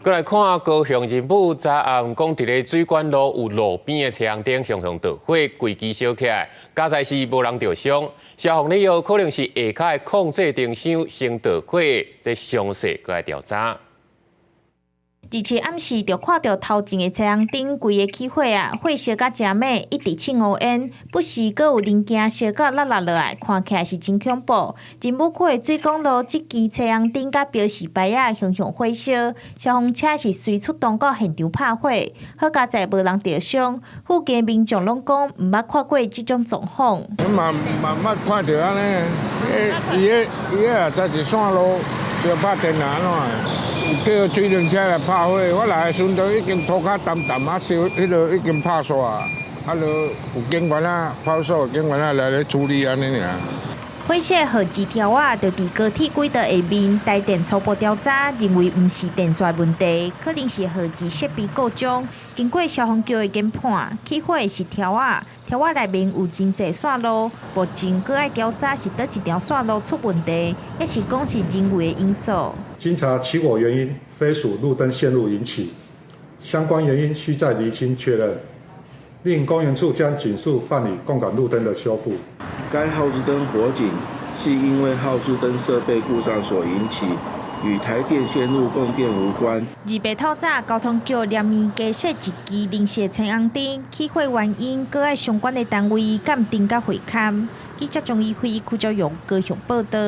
过来看高雄人武昨暗讲，伫咧水管路有路边的车红灯熊熊着火，规支烧起来，加在是无人着伤。消防理由可能是下骹的控制灯箱先着火，这详细过来调查。 日前暗时，就看到头前的车红灯规个起火啊，火烧甲真猛，一直凊乌烟，不时阁有零件烧到落落来，看起来是真恐怖。真武区的水管路这支车红灯甲标示牌啊，熊熊火烧，消防车是随出动到现场拍火，好佳在无人着伤。附近民众拢讲毋捌看过这种状况。嘛看到安尼，伊个在一线路就拍电啊叫水轮车来拍火，我来的时阵都已经涂骹淡淡啊，烧迄落已经拍煞啊，就有警员啊、派出所警员啊来咧处理安尼尔。火势号机条啊，就伫高铁轨道下面，台电初步调查认为毋是电线问题，可能是号机设备故障。经过消防局的研判，起火的是条啊。 条仔内面有真侪线路，目前搁爱调查是倒一条线路出问题，也是讲是人为的因素。经查起火原因非属路灯线路引起，相关原因需再厘清确认。另公园处将紧速办理共管路灯的修复。该号志灯火警系因为号志灯设备故障所引起。 与台电线路供电无关。日白透早，交通局连面加设一支临时车红灯，起火原因，搁爱相关的单位鉴定甲会勘。记者将伊回去交由高雄报道。